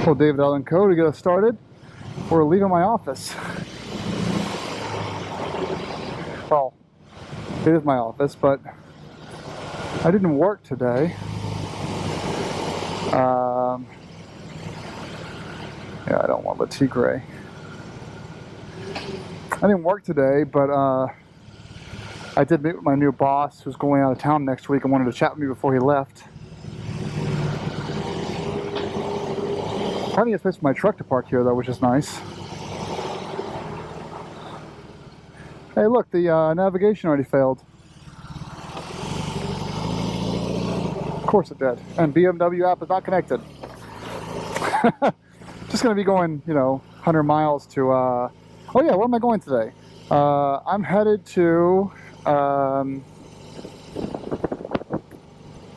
Well, David Allen Co. to get us started. We're leaving my office. Well, it is my office, but I didn't work today. Yeah, I don't want the tea gray. I didn't work today, but I did meet with my new boss who's going out of town next week and wanted to chat with me before he left. Plenty of space for my truck to park here though, which is nice. Hey look, the navigation already failed. Of course it did. And BMW app is not connected. Just gonna be going, 100 miles to, oh yeah, where am I going today? I'm headed to,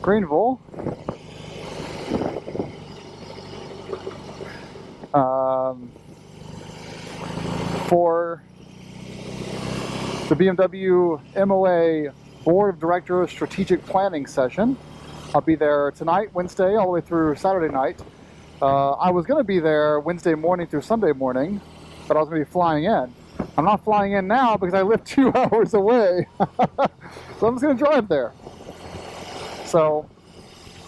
Greenville. For the BMW MOA Board of Directors Strategic Planning Session. I'll be there tonight, Wednesday, all the way through Saturday night. I was going to be there Wednesday morning through Sunday morning, but I was going to be flying in. I'm not flying in now because I live 2 hours away. So I'm just going to drive there. So,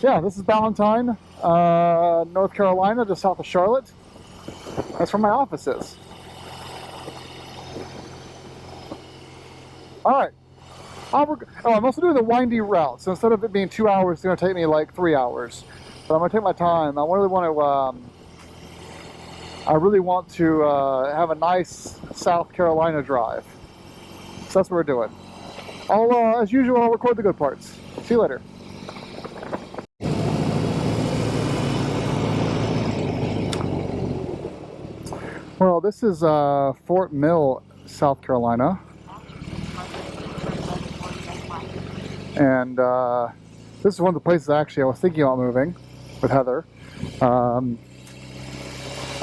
yeah, this is Ballantyne, North Carolina, just south of Charlotte. That's where my office is. Alright. I'm also doing the windy route, so instead of it being 2 hours, it's going to take me like 3 hours. But I'm going to take my time. I really want to have a nice South Carolina drive. So that's what we're doing. As usual, I'll record the good parts. See you later. Well, this is Fort Mill, South Carolina. And this is one of the places actually I was thinking about moving with Heather.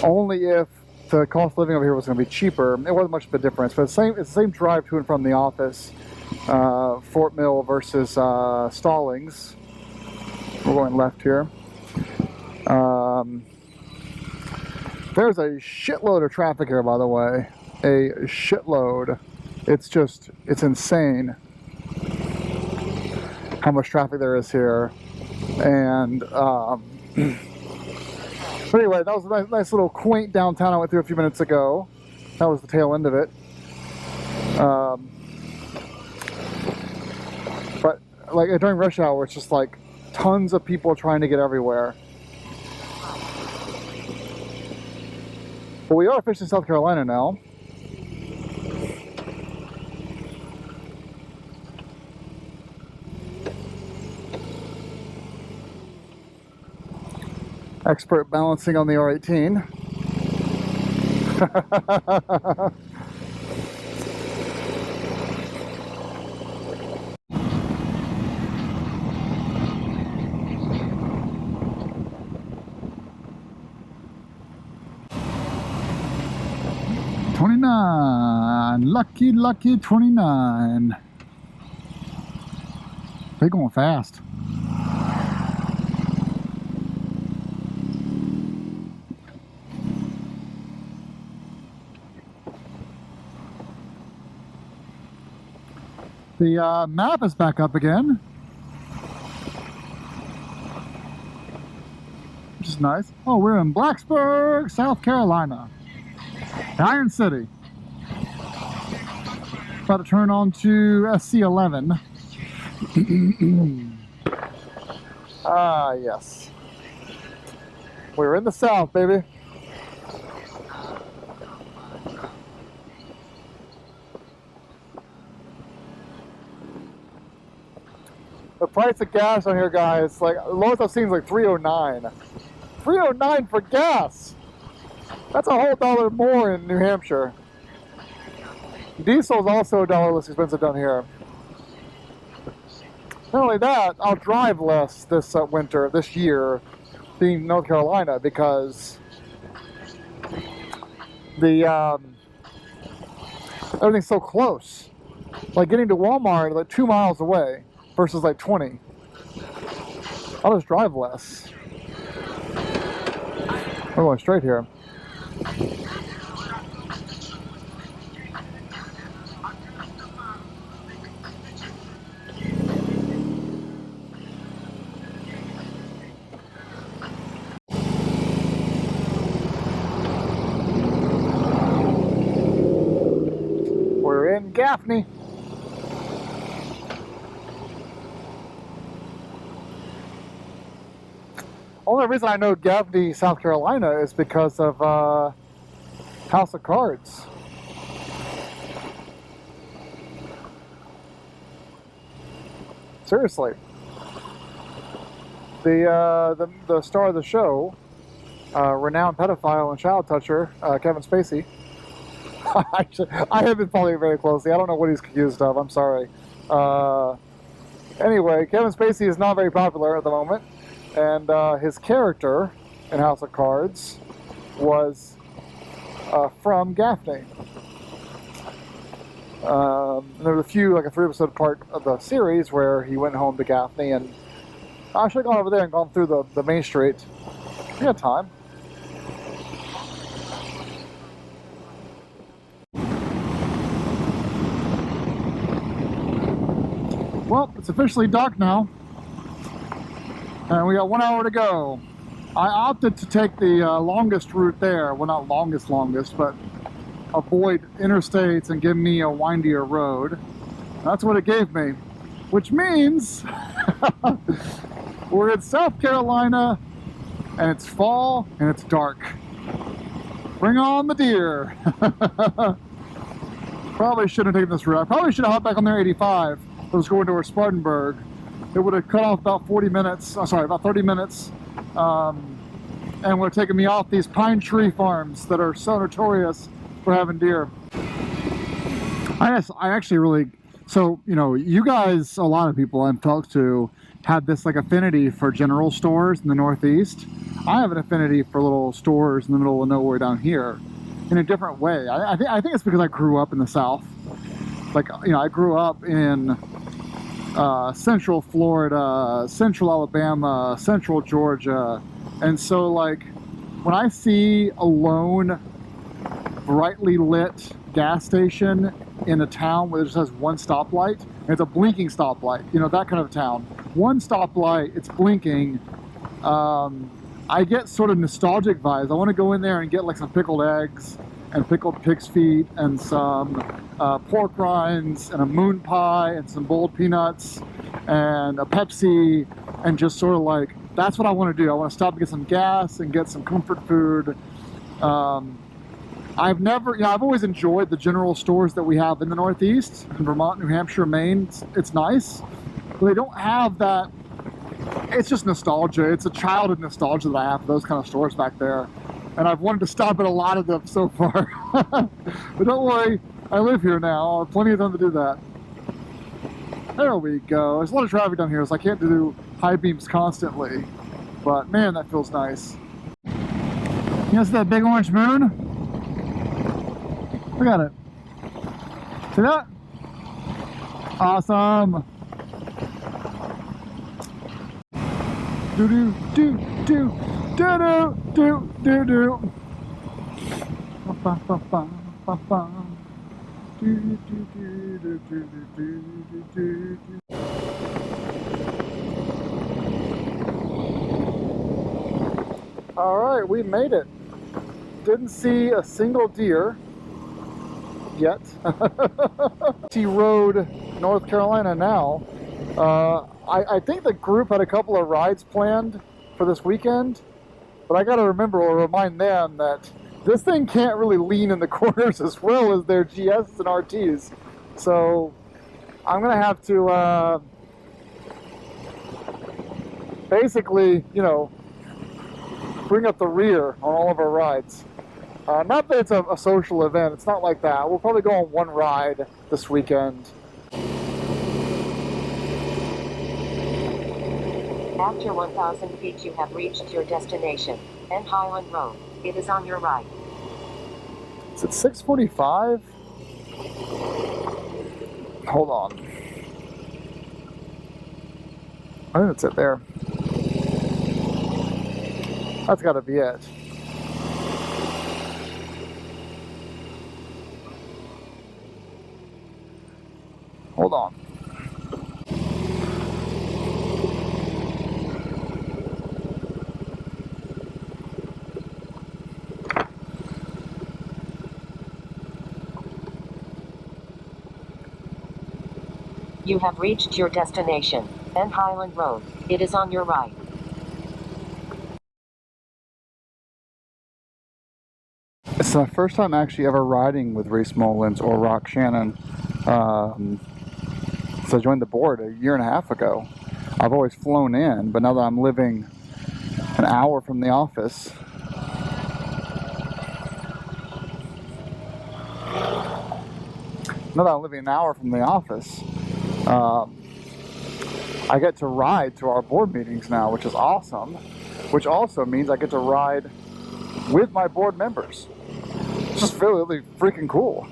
Only if the cost of living over here was going to be cheaper. It wasn't much of a difference, but it's the same drive to and from the office. Fort Mill versus Stallings. We're going left here. There's a shitload of traffic here, by the way. A shitload. It's insane how much traffic there is here. And but anyway, that was a nice little quaint downtown I went through a few minutes ago. That was the tail end of it. But like during rush hour, it's just like tons of people trying to get everywhere. But we are officially in South Carolina now. Expert balancing on the R18. Lucky 29. They're going fast. The map is back up again, which is nice. Oh, we're in Blacksburg, South Carolina. Iron City. About to turn on to SC11. Ah, yes. We're in the South, baby. The price of gas on here, guys, like the lowest I've seen is like $3.09. $3.09 for gas. That's a whole dollar more in New Hampshire. Diesel is also $1 less expensive down here. Not only that, I'll drive less this year, being North Carolina, because the everything's so close. Like getting to Walmart like 2 miles away versus like 20. I'll just drive less. We're going straight here. We're in Gaffney. Only reason I know Gaffney, South Carolina is because of House of Cards. Seriously. The star of the show, renowned pedophile and child toucher, Kevin Spacey. I have been following it very closely. I don't know what he's accused of. I'm sorry. Anyway, Kevin Spacey is not very popular at the moment. And his character in House of Cards was from Gaffney. There was a few, like a 3-episode part of the series where he went home to Gaffney, and I should have gone over there and gone through the main street. We had time. Well, it's officially dark now. And we got 1 hour to go. I opted to take the longest route there. Well, not longest, but avoid interstates and give me a windier road. That's what it gave me. Which means we're in South Carolina, and it's fall, and it's dark. Bring on the deer. Probably shouldn't have taken this route. I probably should have hopped back on there 85. I was going towards Spartanburg. It would have cut off about 40 minutes, about 30 minutes, and would have taken me off these pine tree farms that are so notorious for having deer. I actually really, so, you know, you guys, a lot of people I've talked to have this like affinity for general stores in the Northeast. I have an affinity for little stores in the middle of nowhere down here in a different way. I think it's because I grew up in the South. Like, you know, I grew up in Central Florida, Central Alabama, Central Georgia, and so like when I see a lone brightly lit gas station in a town where it just has one stoplight, and it's a blinking stoplight, you know, that kind of town, one stoplight, it's blinking, I get sort of nostalgic vibes. I want to go in there and get like some pickled eggs and pickled pig's feet and some pork rinds and a moon pie and some boiled peanuts and a Pepsi, and just sort of like, that's what I want to do. I want to stop and get some gas and get some comfort food. I've never, you know, I've always enjoyed the general stores that we have in the Northeast, in Vermont, New Hampshire, Maine. It's nice, but they don't have that. It's just nostalgia. It's a childhood nostalgia that I have for those kind of stores back there. And I've wanted to stop at a lot of them so far. But don't worry, I live here now. I have plenty of time to do that. There we go. There's a lot of traffic down here, so I can't do high beams constantly. But man, that feels nice. You see that big orange moon? Look at it. See that? Awesome. Do do do do. Do do do do. Ba ba ba ba ba. Do do do do do do do do. All right, we made it. Didn't see a single deer yet. T Road, North Carolina now. I think the group had a couple of rides planned for this weekend, but I got to remember or remind them that this thing can't really lean in the corners as well as their GSs and RTs. So I'm going to have to basically, you know, bring up the rear on all of our rides. Not that it's a social event, it's not like that. We'll probably go on one ride this weekend. After 1,000 feet you have reached your destination, N Highland Road. It is on your right. Is it 6:45? Hold on. I think that's it there. That's got to be it. Hold on. You have reached your destination, N Highland Road. It is on your right. It's my first time actually ever riding with Reese Mullins or Rock Shannon. So I joined the board a year and a half ago. I've always flown in, but now that I'm living an hour from the office, I get to ride to our board meetings now, which is awesome. Which also means I get to ride with my board members. It's just really freaking cool.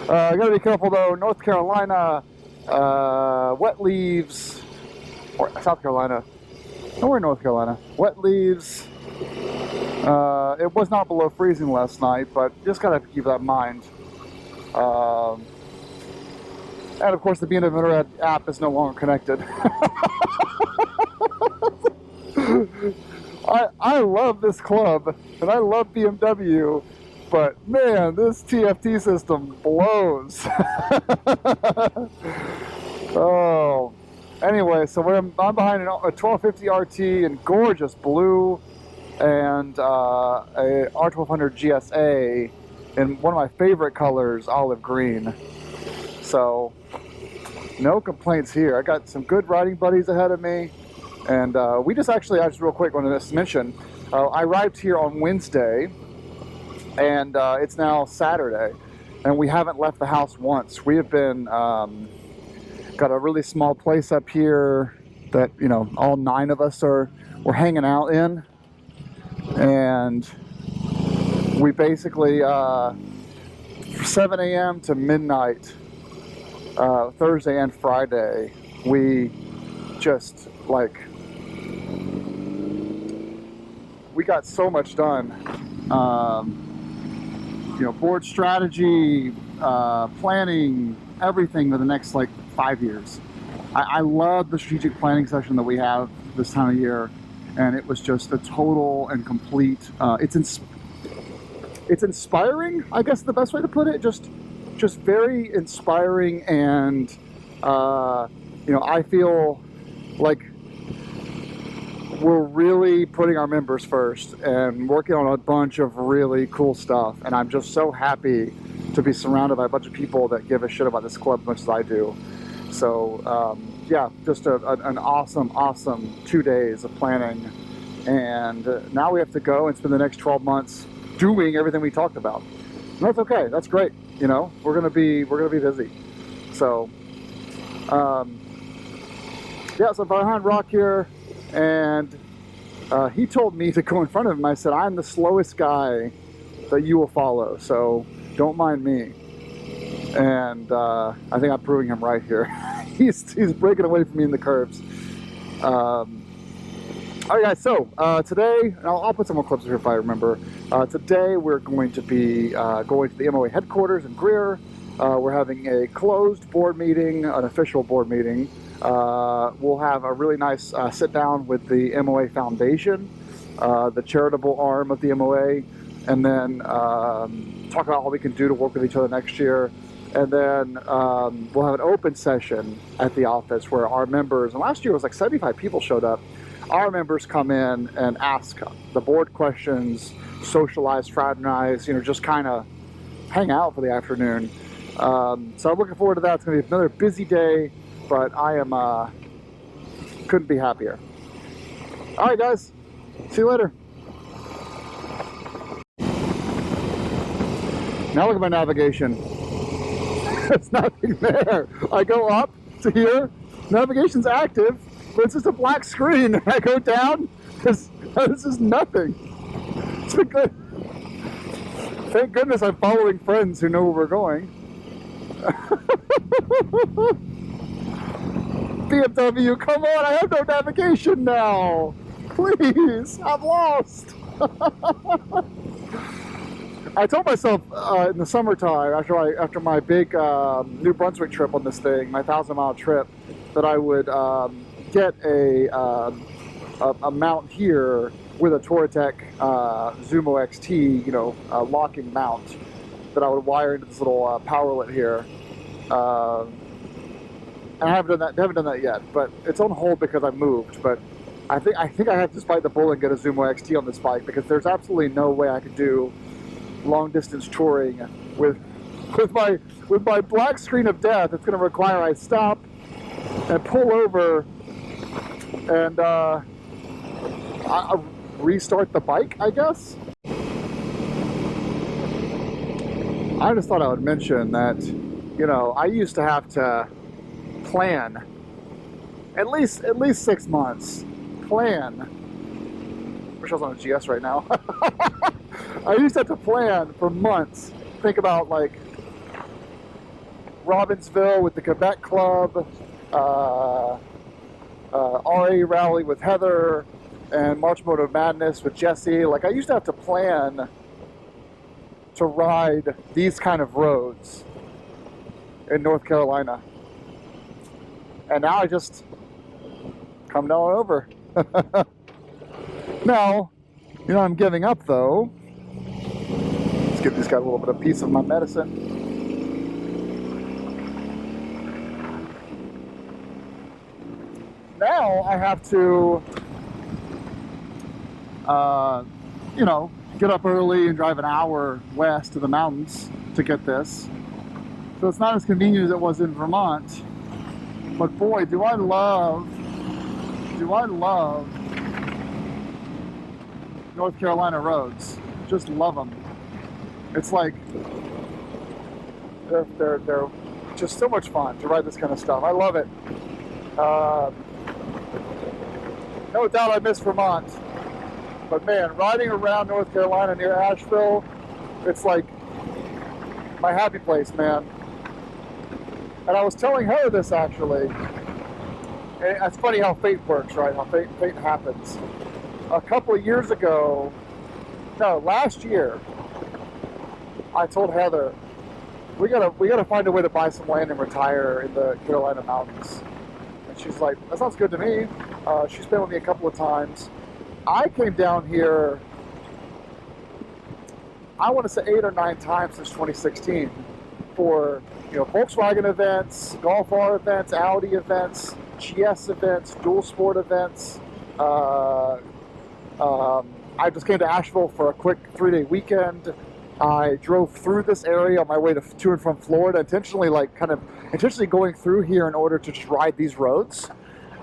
I gotta be careful though. North Carolina, wet leaves, or South Carolina, nowhere in North Carolina, wet leaves. It was not below freezing last night, but just gotta keep that in mind. And of course the BMW app is no longer connected. I love this club and I love BMW, but man, this TFT system blows. Oh, anyway, so I'm behind a 1250 RT in gorgeous blue and a R1200 GSA in one of my favorite colors, olive green. So no complaints here. I got some good riding buddies ahead of me. And we just actually, I just real quick wanted to mention, I arrived here on Wednesday, and it's now Saturday, and we haven't left the house once. We have been, got a really small place up here that, you know, all 9 of us we're hanging out in, and we basically, 7 a.m. to midnight, Thursday and Friday, we just, like, we got so much done. You know, board strategy, planning, everything for the next like 5 years. I love the strategic planning session that we have this time of year, and it was just a total and complete. It's inspiring, I guess, the best way to put it. Just very inspiring, and you know, I feel like we're really putting our members first and working on a bunch of really cool stuff, and I'm just so happy to be surrounded by a bunch of people that give a shit about this club as much as I do. So yeah, just an awesome 2 days of planning, and now we have to go and spend the next 12 months doing everything we talked about. And that's okay, that's great. You know, we're gonna be busy. So yeah, so I'm behind Rock here, and he told me to go in front of him. I said, I'm the slowest guy that you will follow, so don't mind me. And I think I'm proving him right here. he's breaking away from me in the curves. All right, guys, so today, and I'll put some more clips here if I remember. Today we're going to be going to the MOA headquarters in Greer. We're having a closed board meeting, an official board meeting. We'll have a really nice sit down with the MOA Foundation, the charitable arm of the MOA, and then talk about what we can do to work with each other next year. And then we'll have an open session at the office where our members, and last year it was like 75 people showed up, our members come in and ask the board questions, socialize, fraternize, you know, just kind of hang out for the afternoon. So I'm looking forward to that. It's going to be another busy day, but I am couldn't be happier. All right, guys, see you later. Now look at my navigation. There's nothing there. I go up to here, navigation's active, but it's just a black screen. I go down, this is nothing. It's been good. Thank goodness I'm following friends who know where we're going. BMW, come on, I have no navigation now. Please, I'm lost. I told myself in the summertime, after my big New Brunswick trip on this thing, my 1,000-mile trip, that I would get a mount here with a Touratech Zumo XT, locking mount that I would wire into this little powerlet here. And I haven't done that yet, but it's on hold because I moved. But I think I have to just bite the bullet and get a Zumo XT on this bike, because there's absolutely no way I could do long distance touring with my black screen of death. It's going to require I stop and pull over and I restart the bike, I guess. I just thought I would mention that, I used to have to plan at least 6 months. Plan. Wish I was on a GS right now. I used to have to plan for months. Think about like Robbinsville with the Quebec Club, RA Rally with Heather, and March Moto Madness with Jesse. Like, I used to have to plan to ride these kind of roads in North Carolina. And now I just come down over. Now, I'm giving up though. Let's give this guy a little bit of piece of my medicine. Now I have to, get up early and drive an hour west to the mountains to get this. So it's not as convenient as it was in Vermont. But boy, do I love North Carolina roads. Just love them. It's like they're just so much fun to ride this kind of stuff. I love it. No doubt I miss Vermont, but man, riding around North Carolina near Asheville, it's like my happy place, man. And I was telling her this actually. And it's funny how fate works, right? How fate happens. A couple of years ago, last year, I told Heather, we gotta find a way to buy some land and retire in the Carolina mountains. And she's like, that sounds good to me. She's been with me a couple of times. I came down here, I want to say 8 or 9 times since 2016 for Volkswagen events, Golf R events, Audi events, GS events, dual sport events. I just came to Asheville for a quick 3-day weekend. I drove through this area on my way to and from Florida, intentionally going through here in order to just ride these roads.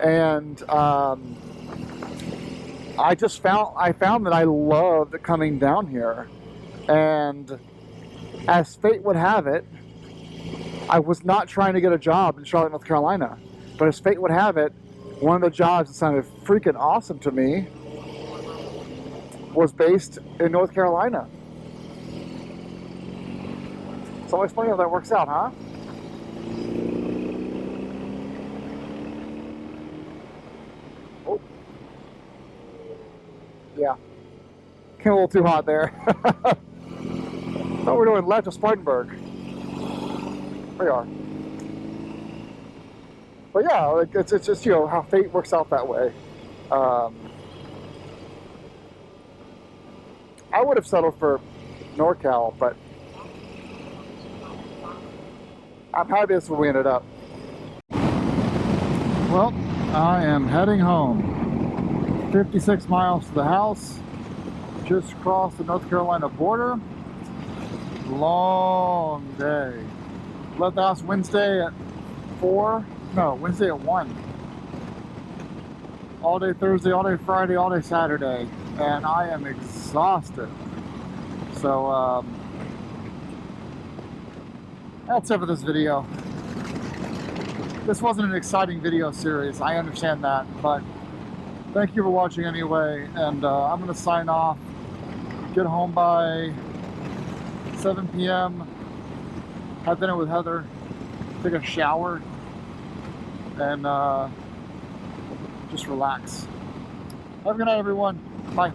And I found that I loved coming down here. And as fate would have it, I was not trying to get a job in Charlotte, North Carolina. But as fate would have it, one of the jobs that sounded freaking awesome to me was based in North Carolina. It's always funny how that works out, huh? Oh. Yeah. Came a little too hot there. Thought we were doing left of Spartanburg. We are. But yeah, it's just, how fate works out that way. I would have settled for NorCal, but I'm happy that's where we ended up. Well, I am heading home. 56 miles to the house. Just crossed the North Carolina border. Long day. Left the house Wednesday at 4. No, Wednesday at 1. All day Thursday, all day Friday, all day Saturday. And I am exhausted. So, that's it for this video. This wasn't an exciting video series, I understand that, but thank you for watching anyway, and I'm going to sign off, get home by 7 p.m., have dinner with Heather, take a shower, and just relax. Have a good night, everyone. Bye.